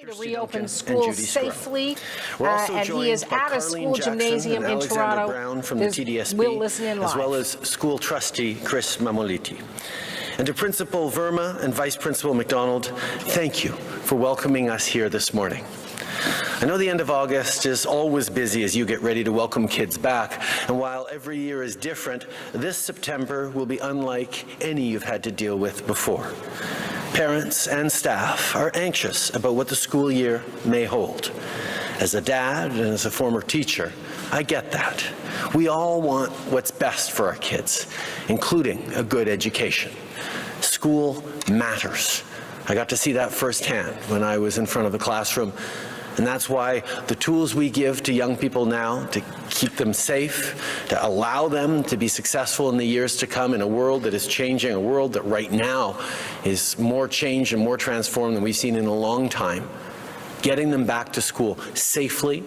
To reopen schools safely, and he is at a school gymnasium in Toronto. Brown from the TDSB, we'll listen in live. as well as school trustee Chris Mamoliti. And to Principal Verma and Vice Principal McDonald, thank you for welcoming us here this morning. I know the end of August is always busy as you get ready to welcome kids back, and while every year is different, this September will be unlike any you've had to deal with before. Parents and staff are anxious about what the school year may hold. As a dad and as a former teacher, I get that. We all want what's best for our kids, including a good education. School matters. I got to see that firsthand when I was in front of the classroom. And that's why the tools we give to young people now to keep them safe, to allow them to be successful in the years to come in a world that is changing, a world that right now is more changed and more transformed than we've seen in a long time. Getting them back to school safely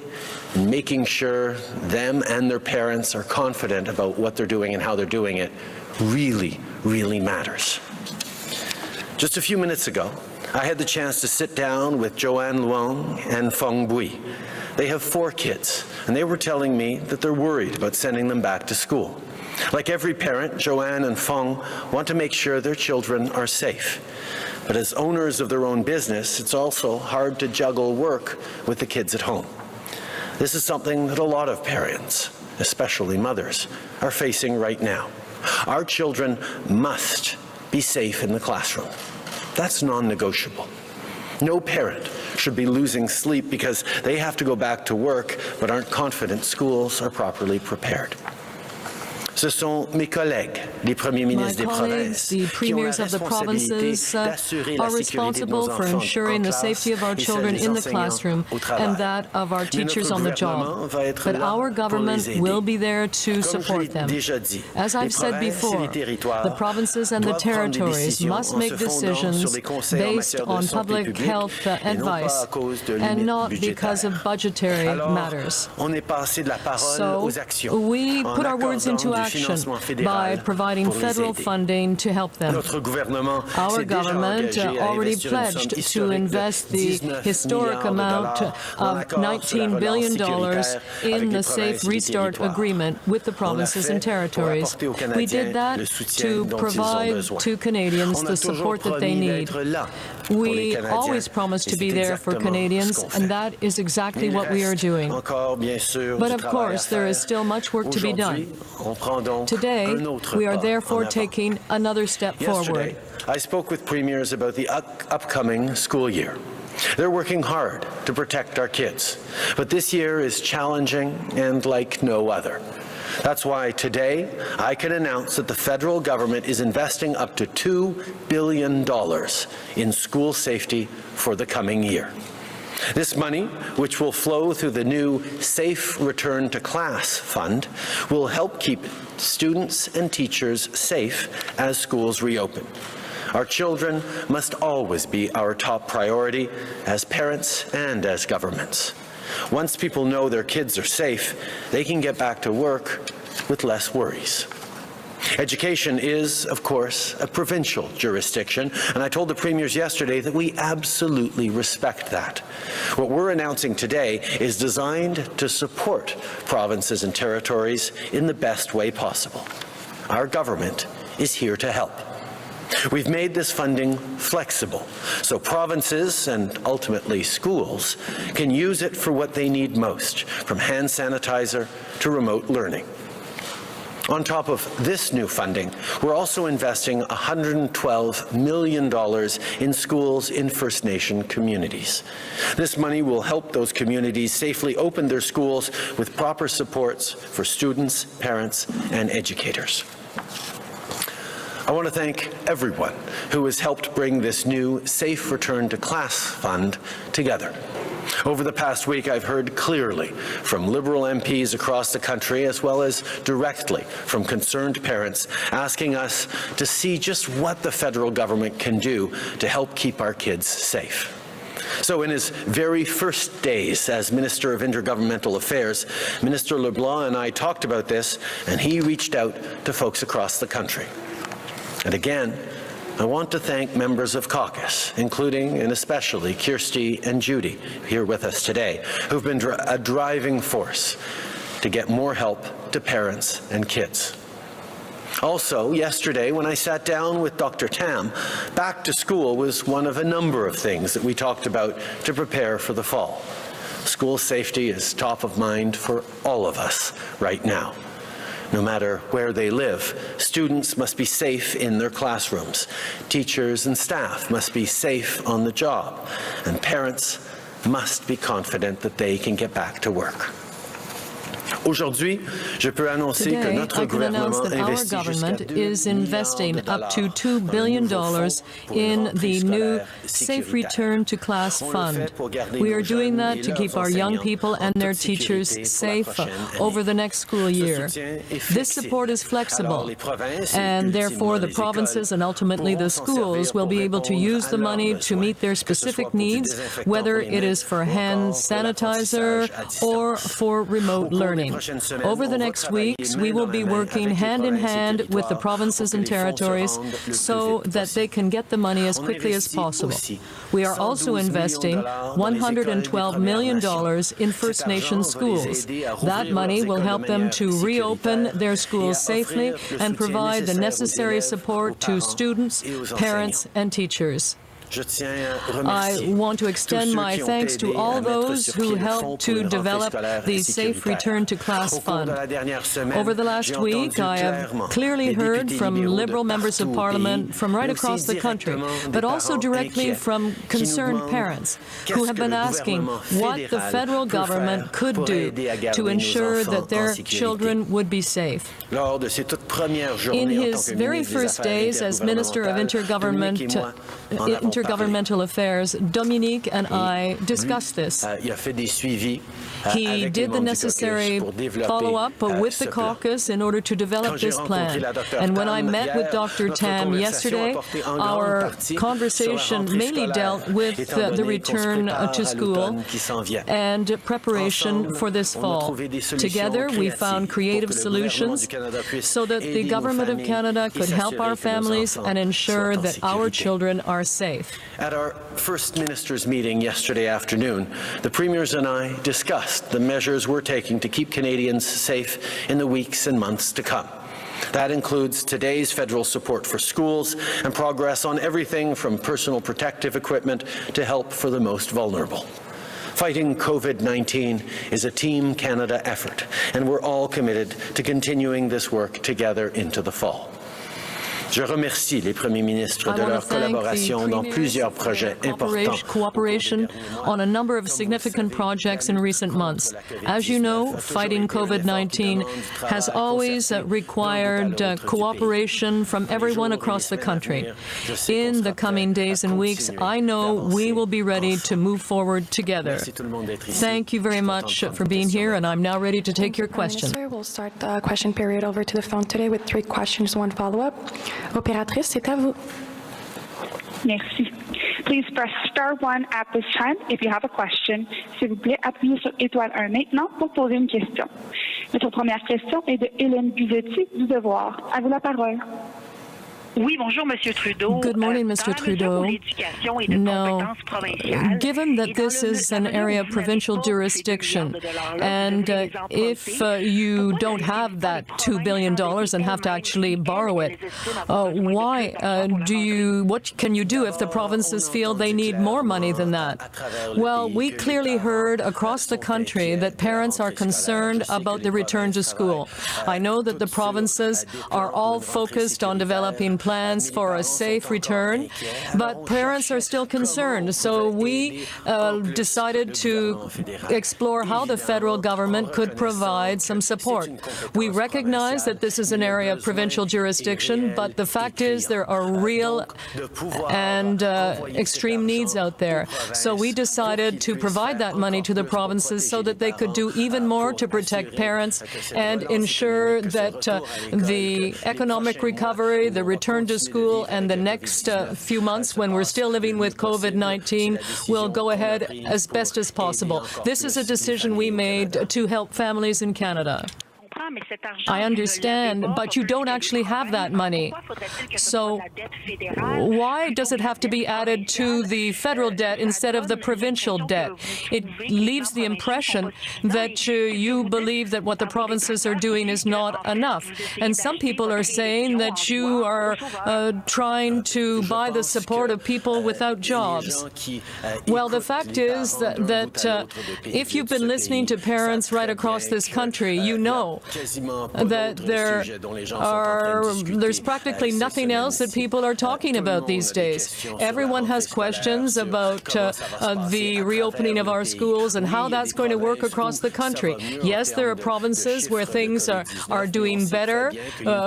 and making sure them and their parents are confident about what they're doing and how they're doing it really, really matters. Just a few minutes ago, I had the chance to sit down with Joanne Luong and Fong Bui. They have 4 kids, and they were telling me that they're worried about sending them back to school. Like every parent, Joanne and Fong want to make sure their children are safe. But as owners of their own business, it's also hard to juggle work with the kids at home. This is something that a lot of parents, especially mothers, are facing right now. Our children must be safe in the classroom. That's non-negotiable. No parent should be losing sleep because they have to go back to work but aren't confident schools are properly prepared. Ce sont mes collègues, les premiers ministres des provinces, the premiers of the provinces are responsible for ensuring the safety of our children in the classroom and that of our teachers on the job. But our government will be there to support them. As I've said before, the provinces and the territories must make decisions based on public health advice and not because of budgetary matters. So we put our words into action by providing federal funding to help them. Our government already pledged to invest the historic amount of $19 billion in the Safe Restart Agreement with the provinces and territories. We did that to provide to Canadians the support that they need. We always promise to be there for Canadians, and that is exactly what we are doing. But of course, there is still much work to be done. Today, we are therefore taking another step forward. I spoke with premiers about the upcoming school year. They're working hard to protect our kids, but this year is challenging and like no other. That's why today I can announce that the federal government is investing up to $2 billion in school safety for the coming year. This money, which will flow through the new Safe Return to Class Fund, will help keep students and teachers safe as schools reopen. Our children must always be our top priority as parents and as governments. Once people know their kids are safe, they can get back to work with less worries. Education is, of course, a provincial jurisdiction, and I told the premiers yesterday that we absolutely respect that. What we're announcing today is designed to support provinces and territories in the best way possible. Our government is here to help. We've made this funding flexible, so provinces and ultimately schools can use it for what they need most, from hand sanitizer to remote learning. On top of this new funding, we're also investing $112 million in schools in First Nation communities. This money will help those communities safely open their schools with proper supports for students, parents, and educators. I want to thank everyone who has helped bring this new Safe Return to Class Fund together. Over the past week, I've heard clearly from Liberal MPs across the country, as well as directly from concerned parents, asking us to see just what the federal government can do to help keep our kids safe. So in his very first days as Minister of Intergovernmental Affairs, Minister LeBlanc and I talked about this, and he reached out to folks across the country. And again, I want to thank members of caucus, including and especially Kirsty and Judy, here with us today, who've been a driving force to get more help to parents and kids. Also, yesterday, when I sat down with Dr. Tam, back to school was one of a number of things that we talked about to prepare for the fall. School safety is top of mind for all of us right now. No matter where they live, students must be safe in their classrooms. Teachers and staff must be safe on the job. And parents must be confident that they can get back to work. Aujourd'hui, je peux annoncer que notre gouvernement investit is investing up to $2 billion in the new Safe Return to Class Fund. We are doing that to keep our young people and their teachers safe over the next school year. This support is flexible, and therefore the provinces and ultimately the schools will be able to use the money to meet their specific needs, whether it is for hand sanitizer or for remote learning. Over the next weeks, we will be working hand in hand with the provinces and territories so that they can get the money as quickly as possible. We are also investing $112 million in First Nations schools. That money will help them to reopen their schools safely and provide the necessary support to students, parents, and teachers. I want to extend my thanks to all those who helped to develop the Safe Return to Class Fund. Over the last week, I have clearly heard from Liberal members of Parliament from right across the country, but also directly from concerned parents who have been asking what the federal government could do to ensure that their children would be safe. In his very first days as Minister of Intergovernmental Affairs, Dominique and I discussed this. He did the necessary follow-up with the caucus in order to develop this plan. And when I met with Dr. Tam yesterday, our conversation mainly dealt with the return to school and preparation for this fall. Together, we found creative solutions so that the Government of Canada could help our families and ensure that our children are safe. At our First Ministers' meeting yesterday afternoon, the Premiers and I discussed the measures we're taking to keep Canadians safe in the weeks and months to come. That includes today's federal support for schools and progress on everything from personal protective equipment to help for the most vulnerable. Fighting COVID-19 is a Team Canada effort, and we're all committed to continuing this work together into the fall. Je remercie les premiers ministres de leur collaboration dans plusieurs projets importants. Cooperation on a number of significant projects in recent months. As you know, fighting COVID-19 has always required cooperation from everyone across the country. In the coming days and weeks, I know we will be ready to move forward together. Thank you very much for being here, and I'm now ready to take your questions. We'll start the question period over to the phone today with 3 questions, 1 follow-up. Opératrice, c'est à vous. Merci. Please press star 1 at this time if you have a question. S'il vous plaît, appuyez sur étoile 1 maintenant pour poser une question. Notre première question est de Hélène Buzetti du Devoir. À vous la parole. Oui, bonjour, Monsieur Trudeau. Good morning, Mr. Trudeau. Now, given that this is an area of provincial jurisdiction, and if you don't have that $2 billion and have to actually borrow it, what can you do if the provinces feel they need more money than that? Well, we clearly heard across the country that parents are concerned about the return to school. I know that the provinces are all focused on developing plans for a safe return, but parents are still concerned. So we decided to explore how the federal government could provide some support. We recognize that this is an area of provincial jurisdiction, but the fact is there are real and extreme needs out there. So we decided to provide that money to the provinces so that they could do even more to protect parents and ensure that the economic recovery, the return to school, and the next few months when we're still living with COVID-19 will go ahead as best as possible. This is a decision we made to help families in Canada. I understand, but you don't actually have that money. So why does it have to be added to the federal debt instead of the provincial debt? It leaves the impression that you believe that what the provinces are doing is not enough. And some people are saying that you are trying to buy the support of people without jobs. Well, the fact is that if you've been listening to parents right across this country, you know that there's practically nothing else that people are talking about these days. Everyone has questions about the reopening of our schools and how that's going to work across the country. Yes, there are provinces where things are doing better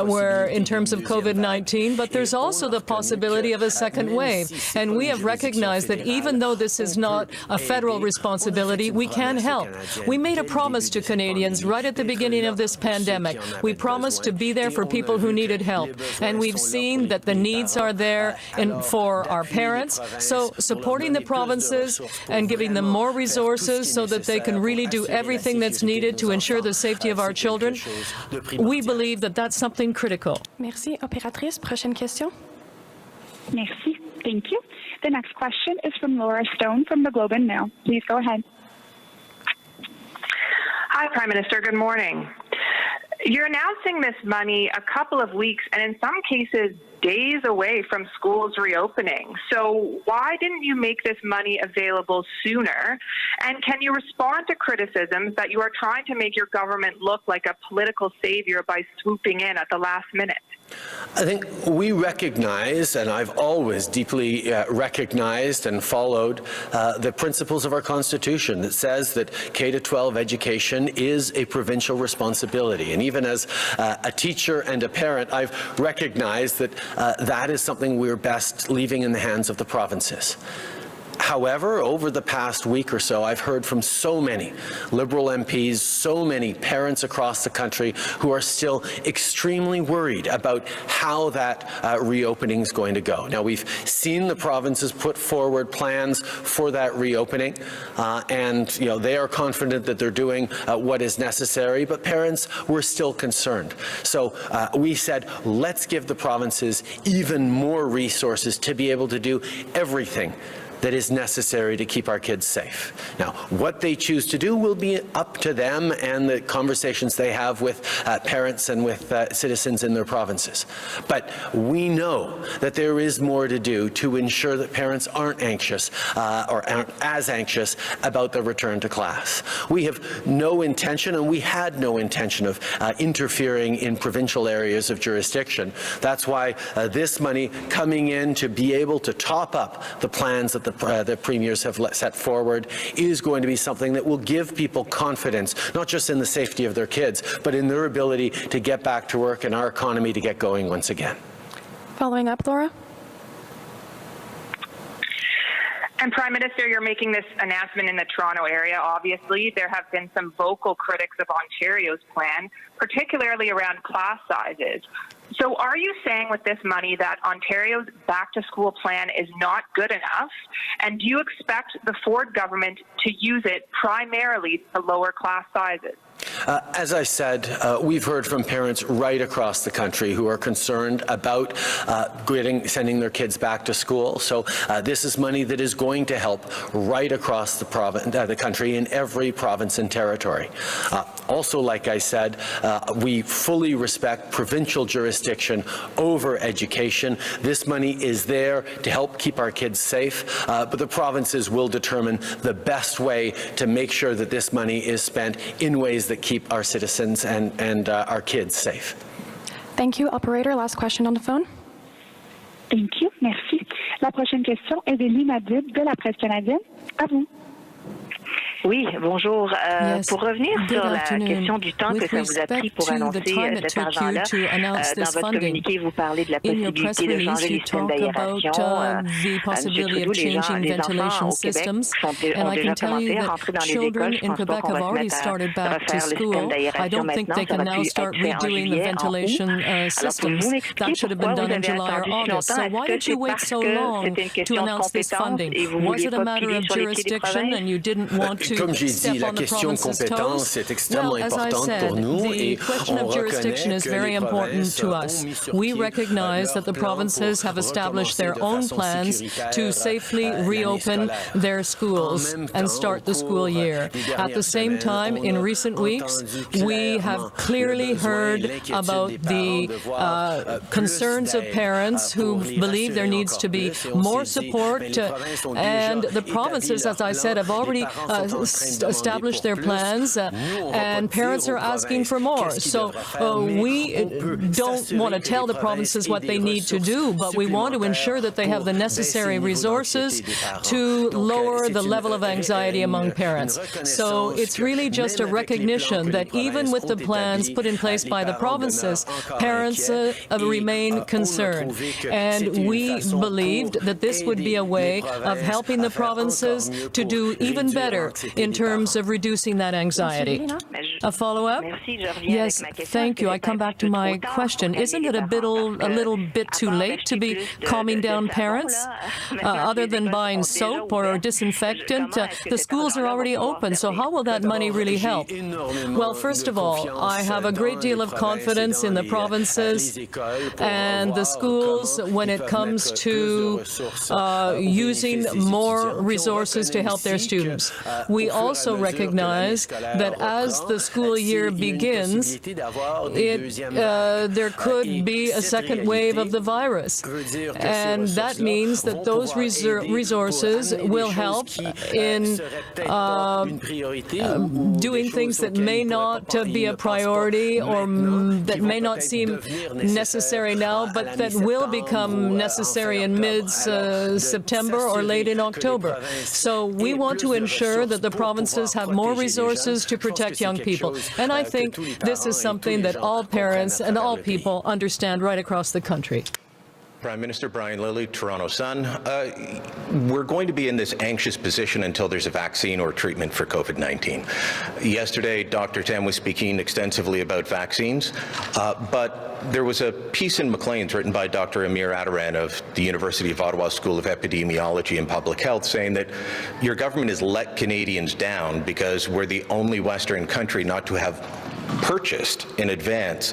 where in terms of COVID-19, but there's also the possibility of a second wave. And we have recognized that even though this is not a federal responsibility, we can help. We made a promise to Canadians right at the beginning of this pandemic. We promised to be there for people who needed help. And we've seen that the needs are there for our parents. So supporting the provinces and giving them more resources so that they can really do everything that's needed to ensure the safety of our children, we believe that that's something critical. Merci. Opératrice, prochaine question. Merci. Thank you. The next question is from Laura Stone from the Globe and Mail. Please go ahead. Hi, Prime Minister. Good morning. You're announcing this money a couple of weeks and in some cases days away from schools reopening. So why didn't you make this money available sooner? And can you respond to criticisms that you are trying to make your government look like a political savior by swooping in at the last minute? I think we recognize, and I've always deeply recognized and followed the principles of our Constitution that says that K-12 education is a provincial responsibility. And even as a teacher and a parent, I've recognized that that is something we're best leaving in the hands of the provinces. However, over the past week or so, I've heard from so many Liberal MPs, so many parents across the country who are still extremely worried about how that reopening is going to go. Now, we've seen the provinces put forward plans for that reopening, and they are confident that they're doing what is necessary, but parents were still concerned. So we said, let's give the provinces even more resources to be able to do everything that is necessary to keep our kids safe. Now, what they choose to do will be up to them and the conversations they have with parents and with citizens in their provinces. But we know that there is more to do to ensure that parents aren't anxious or aren't as anxious about the return to class. We have no intention, and we had no intention of interfering in provincial areas of jurisdiction. That's why this money coming in to be able to top up the plans that the premiers have set forward is going to be something that will give people confidence, not just in the safety of their kids, but in their ability to get back to work and our economy to get going once again. Following up, Laura. And Prime Minister, you're making this announcement in the Toronto area. Obviously, there have been some vocal critics of Ontario's plan, particularly around class sizes. So are you saying with this money that Ontario's back-to-school plan is not good enough? And do you expect the Ford government to use it primarily to lower class sizes? As I said, we've heard from parents right across the country who are concerned about sending their kids back to school. So this is money that is going to help right across the country in every province and territory. Also, like I said, we fully respect provincial jurisdiction over education. This money is there to help keep our kids safe, but the provinces will determine the best way to make sure that this money is spent in ways that keep our citizens and our kids safe. Thank you. Operator, last question on the phone. Thank you. Merci. La prochaine question est de Lina Dib de la Presse canadienne. À vous. Oui, bonjour. Pour revenir sur la question du temps que ça vous a pris pour annoncer cet argent-là, dans votre communiqué, vous parlez de la possibilité de changer les systèmes d'aération. Monsieur Trudeau, les enfants au Québec ont déjà commencé à rentrer dans les écoles. Je pense pas qu'on va se mettre à refaire le système d'aération maintenant. Ça va plus être fait en juillet, en août. Alors, pouvez-vous m'expliquer pourquoi vous avez attendu si longtemps? Est-ce que c'est parce que c'était une question de compétence et vous ne vouliez pas piler sur les pieds des provinces? Comme j'ai dit, step la on the question de province's compétence toes? est extrêmement Well, as I importante said, pour nous the et question on of jurisdiction reconnaît is que very les important provinces to ont us. mis sur We pied recognize that the leur plan provinces pour have established their recommencer de own façon plans sécuritaire to safely l'année reopen scolaire. their schools En même and temps, start the au school cours year. des At the dernières same semaines, time, on in a recent weeks, entendu we have clairement clearly le besoin et heard l'inquiétude about des the parents de voir, plus concerns of d'aide, parents who pour les believe there rassurer needs encore to be plus. Et on more s'est dit, support, les provinces ont and déjà the provinces, as I said, have already established their plans, and parents are asking for more. So we don't want to tell the provinces what they need to do, but we want to ensure that they have the necessary resources to lower the level of anxiety among parents. So it's really just a recognition that even with the plans put in place by the provinces, parents remain concerned. And we believed that this would be a way of helping the provinces to do even better in terms of reducing that anxiety. A follow-up? Yes, thank you. I come back to my question. Isn't it a little bit too late to be calming down parents? Other than buying soap or disinfectant, the schools are already open, so how will that money really help? Well, first of all, I have a great deal of confidence in the provinces and the schools when it comes to using more resources to help their students. We also recognize that as the school year begins, there could be a second wave of the virus. And that means that those resources will help in doing things that may not be a priority or that may not seem necessary now, but that will become necessary in mid-September or late in October. So we want to ensure that the provinces have more resources to protect young people. And I think this is something that all parents and all people understand right across the country. Prime Minister Brian Lilley, Toronto Sun. We're going to be in this anxious position until there's a vaccine or treatment for COVID-19. Yesterday, Dr. Tam was speaking extensively about vaccines, but there was a piece in Maclean's written by Dr. Amir Adaran of the University of Ottawa School of Epidemiology and Public Health saying that your government has let Canadians down because we're the only Western country not to have purchased in advance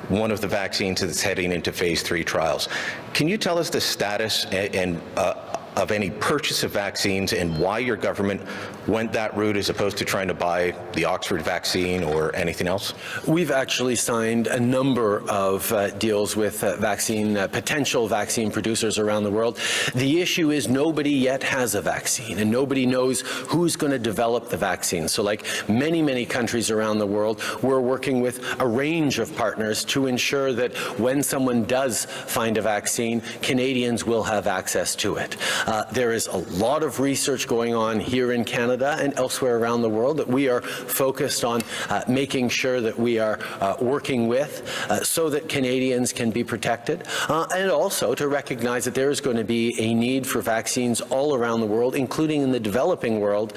one of the vaccines that's heading into phase 3 trials. Can you tell us the status of any purchase of vaccines and why your government went that route as opposed to trying to buy the Oxford vaccine or anything else? We've actually signed a number of deals with potential vaccine producers around the world. The issue is nobody yet has a vaccine and nobody knows who's going to develop the vaccine. So like many countries around the world, we're working with a range of partners to ensure that when someone does find a vaccine, Canadians will have access to it. There is a lot of research going on here in Canada and elsewhere around the world that we are focused on making sure that we are working with so that Canadians can be protected, and also to recognize that there is going to be a need for vaccines all around the world, including in the developing world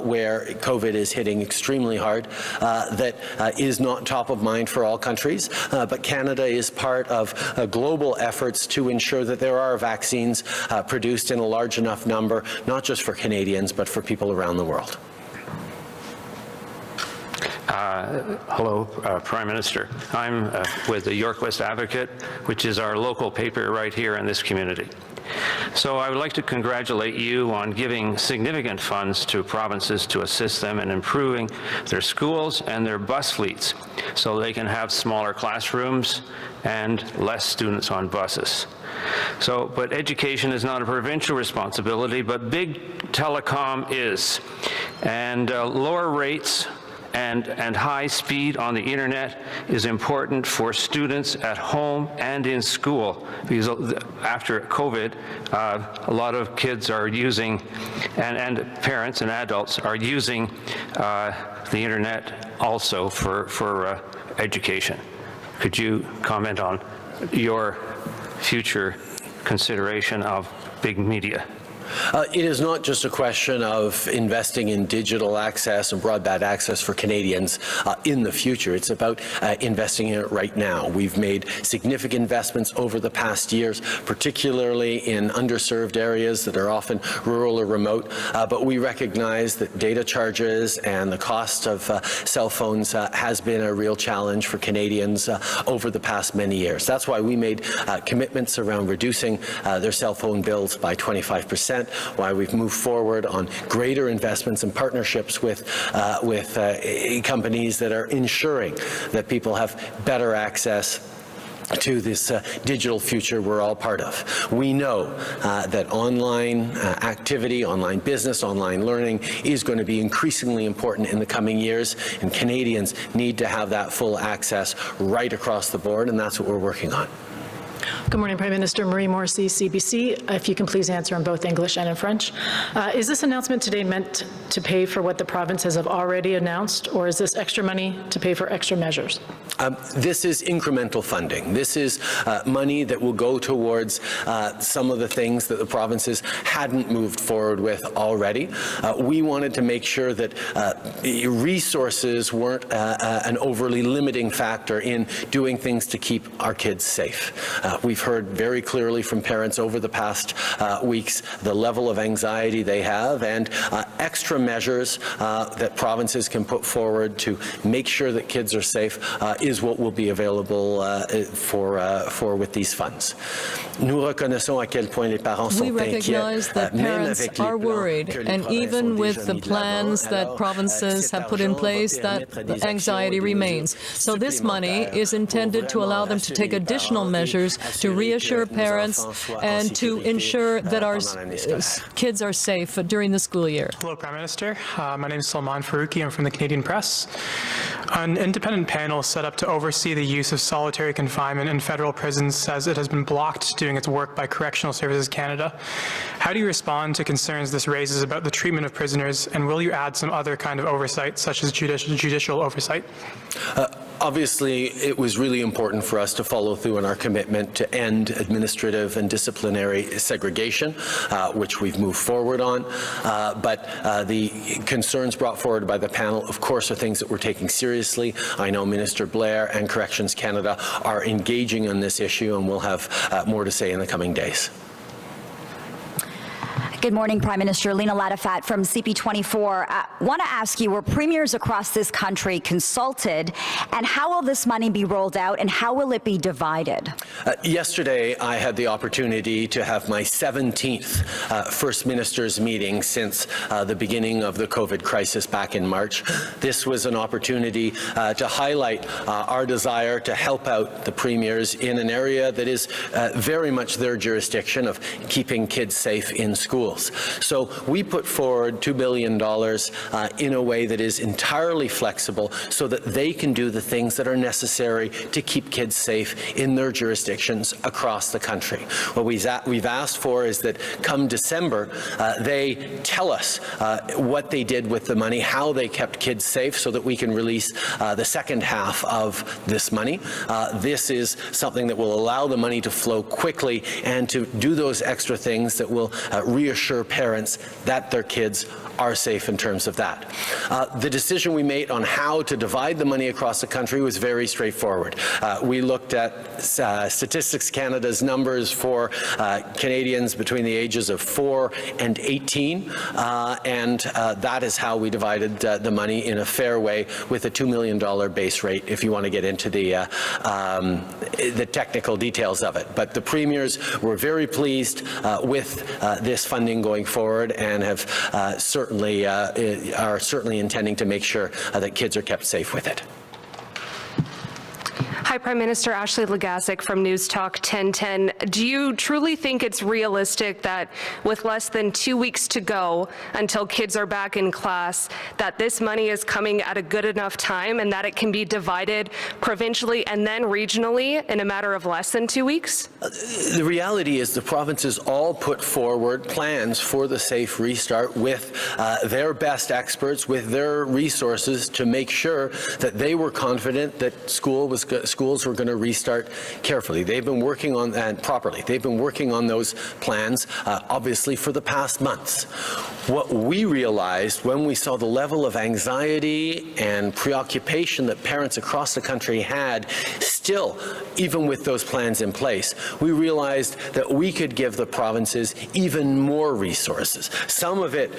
where COVID is hitting extremely hard, that is not top of mind for all countries, but Canada is part of global efforts to ensure that there are vaccines produced in a large enough number, not just for Canadians, but for people around the world. Hello, Prime Minister. I'm with the York West Advocate, which is our local paper right here in this community. So I would like to congratulate you on giving significant funds to provinces to assist them in improving their schools and their bus fleets so they can have smaller classrooms and less students on buses. But education is not a provincial responsibility, but big telecom is. And lower rates and high speed on the internet is important for students at home and in school, because after COVID, a lot of kids are using, and parents and adults are using the internet also for education. Could you comment on your future consideration of big media? It is not just a question of investing in digital access and broadband access for Canadians in the future. It's about investing in it right now. We've made significant investments over the past years, particularly in underserved areas that are often rural or remote, but we recognize that data charges and the cost of cell phones has been a real challenge for Canadians over the past many years. That's why we made commitments around reducing their cell phone bills by 25%, why we've moved forward on greater investments and partnerships with companies that are ensuring that people have better access to this digital future we're all part of. We know that online activity, online business, online learning is going to be increasingly important in the coming years, and Canadians need to have that full access right across the board, and that's what we're working on. Good morning, Prime Minister. Marie Morrissey, CBC. If you can please answer in both English and in French. Is this announcement today meant to pay for what the provinces have already announced, or is this extra money to pay for extra measures? This is incremental funding. This is money that will go towards some of the things that the provinces hadn't moved forward with already. We wanted to make sure that resources weren't an overly limiting factor in doing things to keep our kids safe. We've heard very clearly from parents over the past weeks the level of anxiety they have, and extra measures that provinces can put forward to make sure that kids are safe is what will be available for with these funds. Nous reconnaissons à quel point les parents sont inquiets. We recognize that parents are worried, and even with the plans that provinces have put in place, that anxiety remains. So this money is intended to allow them to take additional measures to reassure parents and to ensure that our kids are safe during the school year. Hello, Prime Minister. My name is Salman Faruqi. I'm from the Canadian Press. An independent panel set up to oversee the use of solitary confinement in federal prisons says it has been blocked doing its work by Correctional Services Canada. How do you respond to concerns this raises about the treatment of prisoners, and will you add some other kind of oversight, such as judicial oversight? Obviously, it was really important for us to follow through on our commitment to end administrative and disciplinary segregation, which we've moved forward on. But the concerns brought forward by the panel, of course, are things that we're taking seriously. I know Minister Blair and Corrections Canada are engaging on this issue, and we'll have more to say in the coming days. Good morning, Prime Minister. Lena Latifat from CP24. Want to ask you, were premiers across this country consulted, and how will this money be rolled out, and how will it be divided? Yesterday, I had the opportunity to have my 17th First Ministers meeting since the beginning of the COVID crisis back in March. This was an opportunity to highlight our desire to help out the premiers in an area that is very much their jurisdiction of keeping kids safe in schools. So we put forward $2 billion in a way that is entirely flexible so that they can do the things that are necessary to keep kids safe in their jurisdictions across the country. What we've asked for is that come December, they tell us what they did with the money, how they kept kids safe, so that we can release the second half of this money. This is something that will allow the money to flow quickly and to do those extra things that will reassure parents that their kids are safe in terms of that. The decision we made on how to divide the money across the country was very straightforward. We looked at Statistics Canada's numbers for Canadians between the ages of 4 and 18, and that is how we divided the money in a fair way with a $2 million base rate, if you want to get into the technical details of it. But the premiers were very pleased with this funding going forward, and have certainly intending to make sure that kids are kept safe with it. Hi, Prime Minister. Ashley Legasic from News Talk 1010. Do you truly think it's realistic that with less than 2 weeks to go until kids are back in class, that this money is coming at a good enough time and that it can be divided provincially and then regionally in a matter of less than 2 weeks? The reality is the provinces all put forward plans for the safe restart with their best experts, with their resources, to make sure that they were confident that schools schools were going to restart carefully. They've been working on that properly. They've been working on those plans, obviously, for the past months. What we realized when we saw the level of anxiety and preoccupation that parents across the country had still, even with those plans in place, we realized that we could give the provinces even more resources. Some of it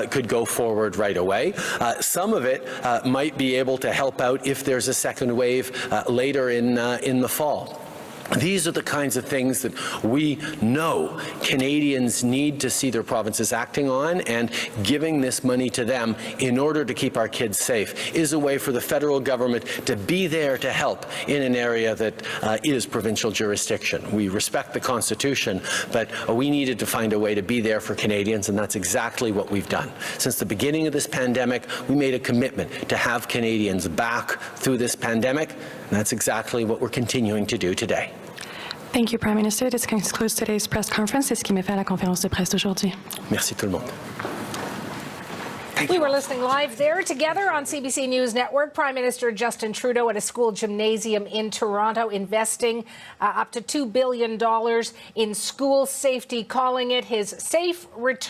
could go forward right away. Some of it might be able to help out if there's a second wave later in the fall. These are the kinds of things that we know Canadians need to see their provinces acting on, and giving this money to them in order to keep our kids safe is a way for the federal government to be there to help in an area that is provincial jurisdiction. We respect the Constitution, but we needed to find a way to be there for Canadians, and that's exactly what we've done. Since the beginning of this pandemic, we made a commitment to have Canadians back through this pandemic, and that's exactly what we're continuing to do today. Thank you, Prime Minister. This concludes today's press conference. C'est ce qui met fin à la conférence de presse d'aujourd'hui. Merci tout le monde. We were listening live there together on CBC News Network. Prime Minister Justin Trudeau at a school gymnasium in Toronto investing up to $2 billion in school safety, calling it his safe return